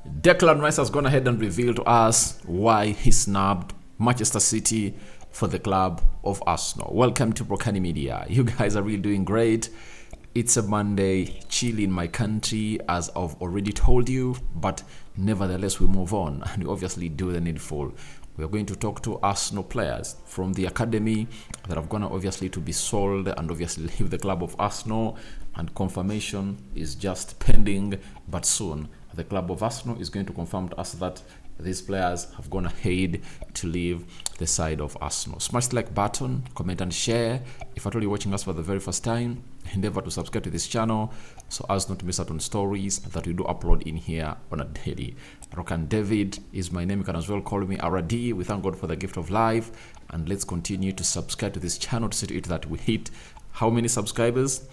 Declan Rice has gone ahead and revealed to us why he snubbed Manchester City for the club of Arsenal. Welcome to Rokani Media. You guys are really doing great. It's a Monday, chill in my country, as I've already told you, but nevertheless we move on and we obviously do the needful. We are going to talk to Arsenal players from the academy that have gone obviously to be sold and obviously leave the club of Arsenal, and confirmation is just pending, but soon the club of Arsenal is going to confirm to us that these players have gone ahead to leave the side of Arsenal. Smash the like button, comment and share. If at all you're watching us for the very first time, endeavor to subscribe to this channel so as not to miss out on stories that we do upload in here on a daily. Rokani David is my name. You can as well call me RD. We thank God for the gift of life, and let's continue to subscribe to this channel to see to it that we hit how many subscribers?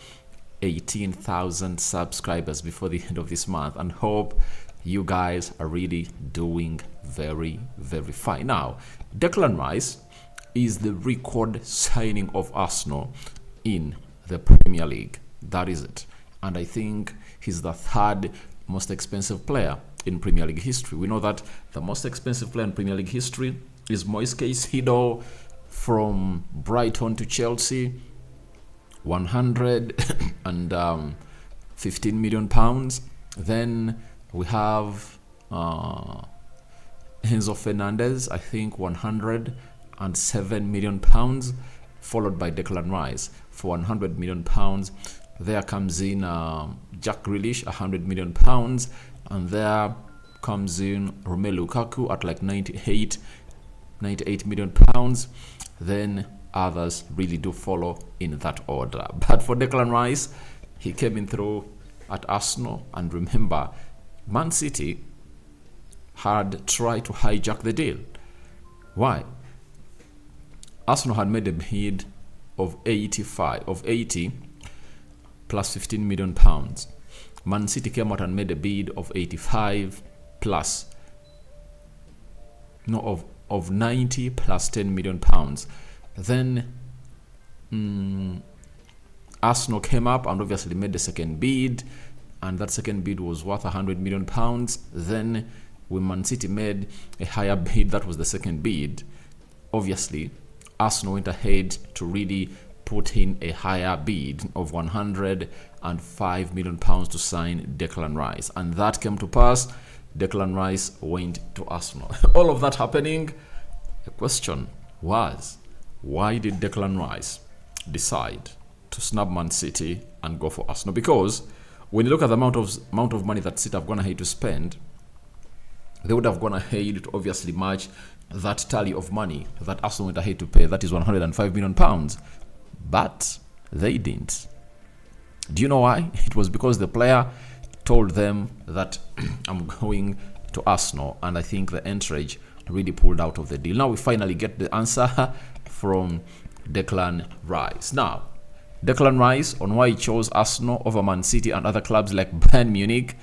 18,000 subscribers before the end of this month, and hope you guys are really doing very fine. Now, Declan Rice is the record signing of Arsenal in the Premier League. That is it. And I think he's the third most expensive player in Premier League history. We know that the most expensive player in Premier League history is Moise Caicedo from Brighton to Chelsea, 115 million pounds. Then we have Enzo Fernandez, I think 107 million pounds, followed by Declan Rice for 100 million pounds. There comes in Jack Grealish, 100 million pounds, and there comes in Romelu Lukaku at like 98 million pounds. Then others really do follow in that order. But for Declan Rice, he came in through at Arsenal, and remember, Man City had tried to hijack the deal. Why? Arsenal had made a bid of 80 plus 15 million pounds. Man City came out and made a bid of 85 plus of 90 plus 10 million pounds. Then Arsenal came up and obviously made the second bid, and that second bid was worth 100 million pounds. Then when Man City made a higher bid, that was the second bid, obviously Arsenal went ahead to really put in a higher bid of 105 million pounds to sign Declan Rice, and that came to pass. Declan Rice went to Arsenal. All of that happening, the question was, why did Declan Rice decide to snub Man City and go for Arsenal? Because when you look at the amount of money that City have gone ahead to spend, they would have gone ahead to obviously match that tally of money that Arsenal went ahead to pay, that is 105 million pounds. But they didn't. Do you know why? It was because the player told them that I'm going to Arsenal, and I think the entourage really pulled out of the deal. Now we finally get the answer from Declan Rice. Now, Declan Rice, on why he chose Arsenal over Man City and other clubs like Bayern Munich,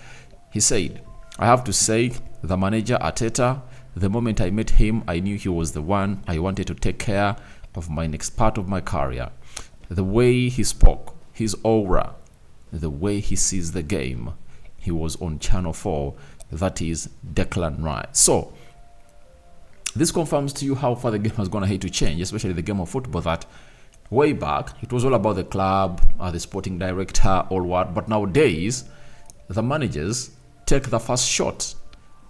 he said, I have to say, the manager Arteta, the moment I met him, I knew he was the one I wanted to take care of my next part of my career. The way he spoke, his aura, the way he sees the game, he was on Channel 4. That is Declan Rice. So, this confirms to you how far the game has gone ahead to change, especially the game of football, that way back, it was all about the club, the sporting director, all what. But nowadays, the managers take the first shot.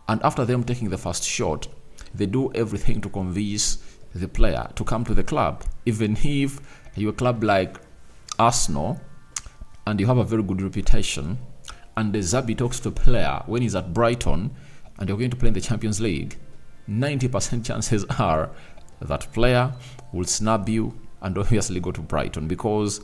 And after them taking the first shot, they do everything to convince the player to come to the club. Even if you're a club like Arsenal and you have a very good reputation, and the Zabi talks to a player when he's at Brighton and you're going to play in the Champions League, 90% chances are that player will snub you and obviously go to Brighton, because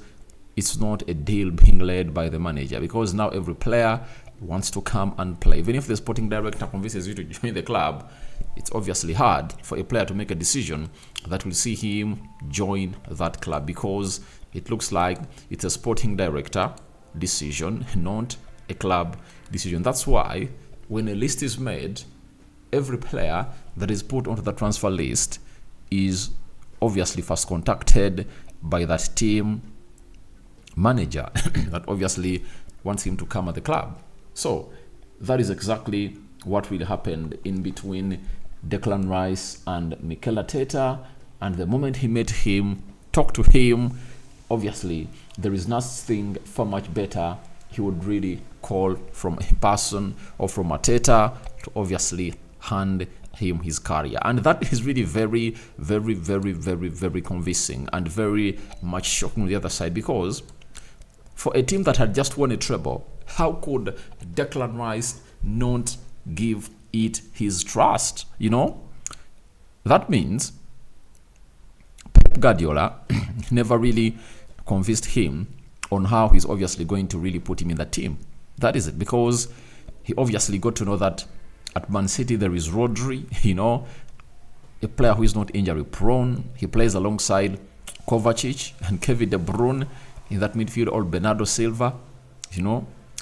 it's not a deal being led by the manager, because now every player wants to come and play. Even if the sporting director convinces you to join the club, it's obviously hard for a player to make a decision that will see him join that club, because it looks like it's a sporting director decision, not a club decision. That's why when a list is made, every player that is put onto the transfer list is obviously first contacted by that team manager that obviously wants him to come at the club. So that is exactly what really happened in between Declan Rice and Mikel Arteta. And the moment he met him, talked to him, obviously there is nothing far much better he would really call from a person or from Arteta to obviously hand him his career. And that is really very, very, very, very, very convincing and very much shocking on the other side, because for a team that had just won a treble, how could Declan Rice not give it his trust? That means Pep Guardiola never really convinced him on how he's obviously going to really put him in the team. That is it, because he obviously got to know that at Man City there is Rodri, a player who is not injury prone. He plays alongside Kovacic and Kevin De Bruyne in that midfield, or Bernardo Silva.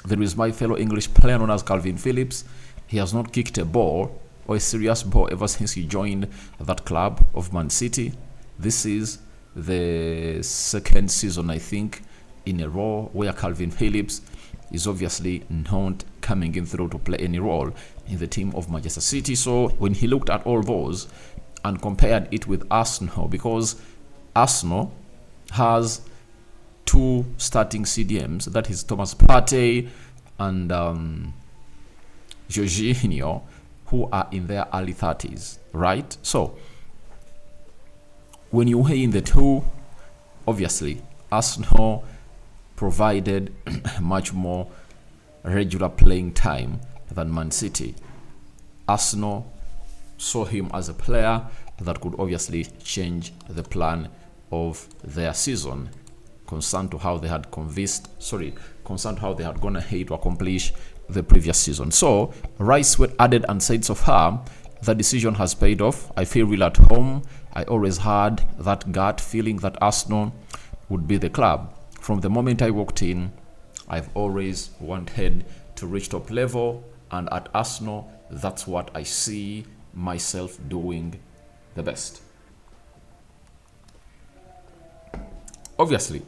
There is my fellow English player known as Calvin Phillips. He has not kicked a ball or a serious ball ever since he joined that club of Man City. This is the second season, I think, in a row where Calvin Phillips is obviously not coming in through to play any role in the team of Manchester City. So when he looked at all those and compared it with Arsenal, because Arsenal has two starting CDMs, that is Thomas Partey and Jorginho, who are in their early 30s, right? So when you weigh in the two, obviously Arsenal provided much more regular playing time than Man City. Arsenal saw him as a player that could obviously change the plan of their season, concerned to how they had gone ahead to accomplish the previous season. So Rice were added and said so far the decision has paid off. I feel real at home. I always had that gut feeling that Arsenal would be the club. From the moment I walked in, I've always wanted to reach top level, and at Arsenal, that's what I see myself doing the best. Obviously,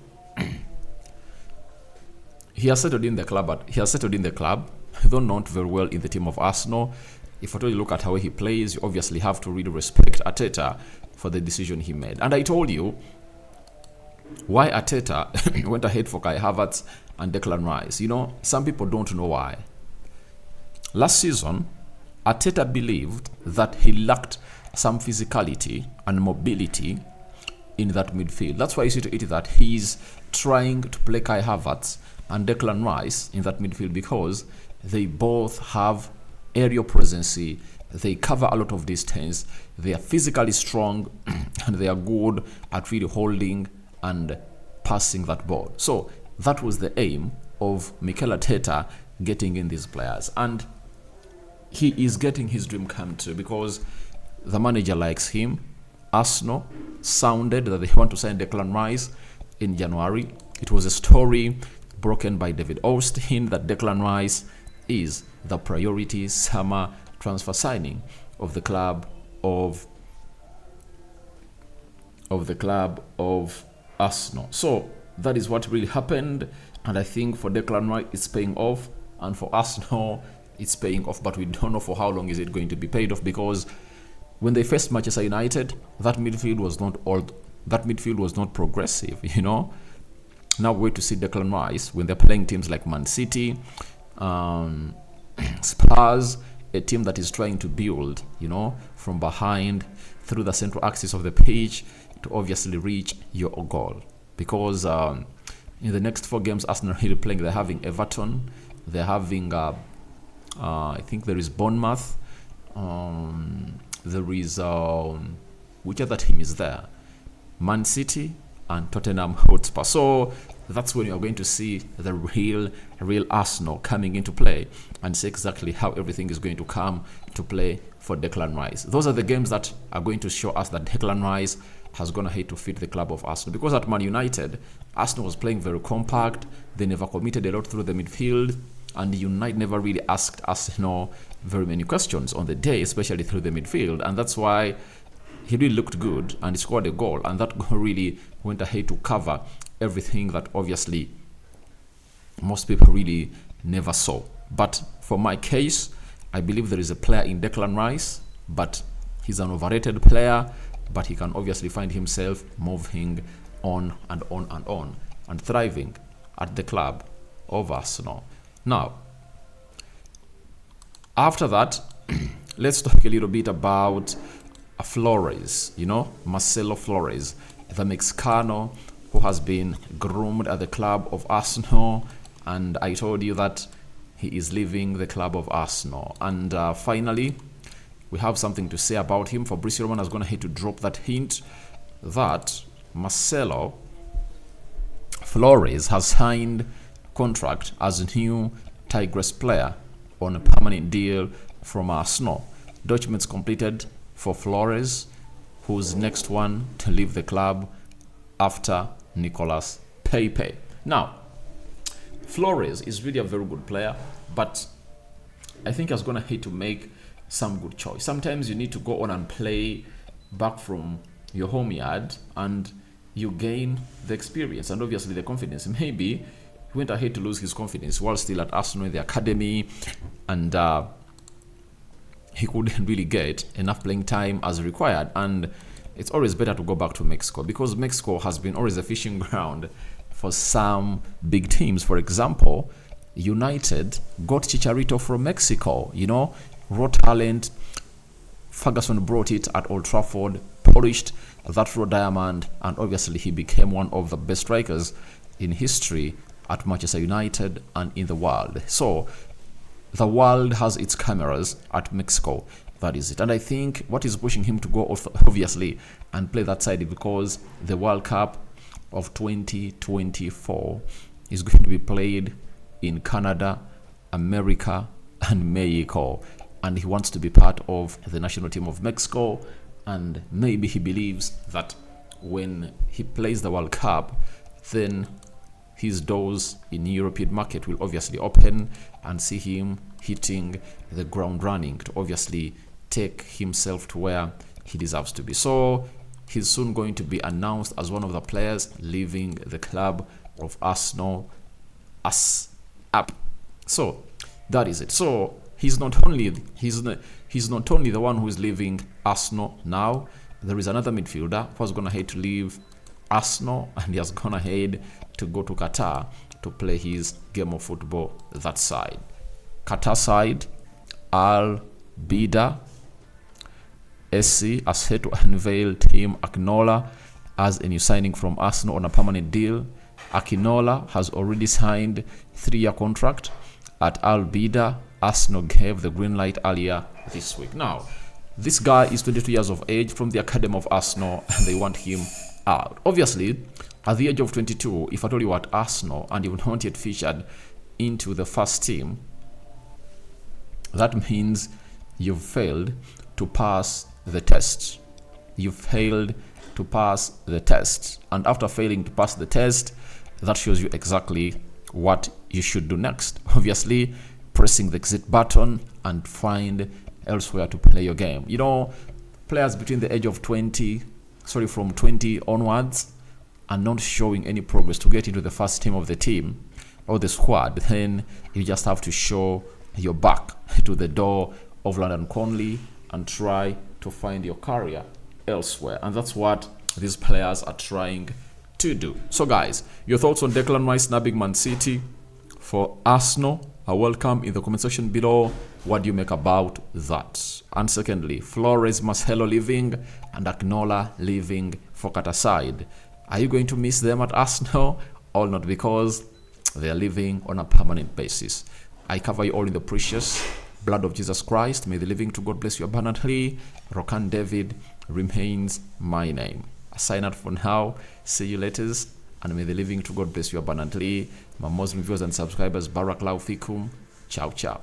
he has settled in the club, though not very well in the team of Arsenal. If at all you look at how he plays, you obviously have to really respect Arteta for the decision he made. And I told you why Arteta went ahead for Kai Havertz and Declan Rice. Some people don't know why. Last season, Arteta believed that he lacked some physicality and mobility in that midfield. That's why you see to it that he's trying to play Kai Havertz and Declan Rice in that midfield, because they both have aerial presence, they cover a lot of distance, they are physically strong, and they are good at really holding and passing that ball. So that was the aim of Mikel Arteta getting in these players, and he is getting his dream come true because the manager likes him. Arsenal sounded that they want to sign Declan Rice in January. It was a story broken by David Austin that Declan Rice is the priority summer transfer signing of the club of Arsenal. So that is what really happened, and I think for Declan Rice it's paying off, and for Arsenal it's paying off, but we don't know for how long is it going to be paid off, because when they faced Manchester United, that midfield was not progressive, Now wait to see Declan Rice when they're playing teams like Man City, Spurs, a team that is trying to build, from behind through the central axis of the pitch to obviously reach your goal. Because in the next 4 games Arsenal are playing, they're having Everton, they're having I think there is Bournemouth, there is which other team is there? Man City and Tottenham Hotspur. So that's when you're going to see the real Arsenal coming into play and see exactly how everything is going to come to play for Declan Rice. Those are the games that are going to show us that Declan Rice has gone ahead to fit the club of Arsenal. Because at Man United, Arsenal was playing very compact. They never committed a lot through the midfield, and United never really asked Arsenal very many questions on the day, especially through the midfield. And that's why he really looked good and he scored a goal, and that goal really went ahead to cover everything that obviously most people really never saw. But for my case, I believe there is a player in Declan Rice, but he's an overrated player, but he can obviously find himself moving on and on and on and thriving at the club of Arsenal. Now, after that, let's talk a little bit about Flores, Marcelo Flores, the Mexicano who has been groomed at the club of Arsenal, and I told you that he is leaving the club of Arsenal. And finally, we have something to say about him. Fabrizio Romano is going to hate to drop that hint that Marcelo Flores has signed contract as a new Tigres player on a permanent deal from Arsenal. Documents completed for Flores, who's next one to leave the club after Nicolas Pepe. Now, Flores is really a very good player, but I think he's going to hate to make some good choice. Sometimes you need to go on and play back from your home yard and you gain the experience and obviously the confidence. Maybe he went ahead to lose his confidence while still at Arsenal in the academy, and he couldn't really get enough playing time as required. And it's always better to go back to Mexico, because Mexico has been always a fishing ground for some big teams. For example, United got Chicharito from Mexico, raw talent. Ferguson brought it at Old Trafford, polished that raw diamond, and obviously he became one of the best strikers in history at Manchester United and in the world. So the world has its cameras at Mexico. That is it. And I think what is pushing him to go off, obviously, and play that side is because the World Cup of 2024 is going to be played in Canada, America, and Mexico. And he wants to be part of the national team of Mexico. And maybe he believes that when he plays the World Cup, then his doors in the European market will obviously open and see him hitting the ground running to obviously take himself to where he deserves to be. So he's soon going to be announced as one of the players leaving the club of Arsenal ASAP. So that is it. So he's not only the one who is leaving Arsenal now. There is another midfielder who's going to head to leave Arsenal, and he has gone ahead to go to Qatar to play his game of football that side. Qatar side, Al Bida SC has had to unveil Tim Akinola as a new signing from Arsenal on a permanent deal. Akinola has already signed a 3-year contract at Al Bida. Arsenal gave the green light earlier this week. Now, this guy is 22 years of age from the academy of Arsenal, and they want him out. Obviously, at the age of 22, if at all you are at Arsenal and you've not yet featured into the first team, that means you've failed to pass the test. You've failed to pass the test. And after failing to pass the test, that shows you exactly what you should do next. Obviously, pressing the exit button and find elsewhere to play your game. Players between the age of from 20 onwards are not showing any progress to get into the first team of the team or the squad. Then you just have to show your back to the door of London Conley and try to find your career elsewhere. And that's what these players are trying to do. So guys, your thoughts on Declan Rice snubbing Man City for Arsenal are welcome in the comment section below. What do you make about that? And secondly, Flores, Marcelo leaving and Akinola leaving for Qatar side. Are you going to miss them at Arsenal or not, because they are living on a permanent basis? I cover you all in the precious blood of Jesus Christ. May the living to God bless you abundantly. Rokani David remains my name. I sign out for now. See you later. And may the living to God bless you abundantly. My Muslim viewers and subscribers, Barakallahu Fikum. Ciao, ciao.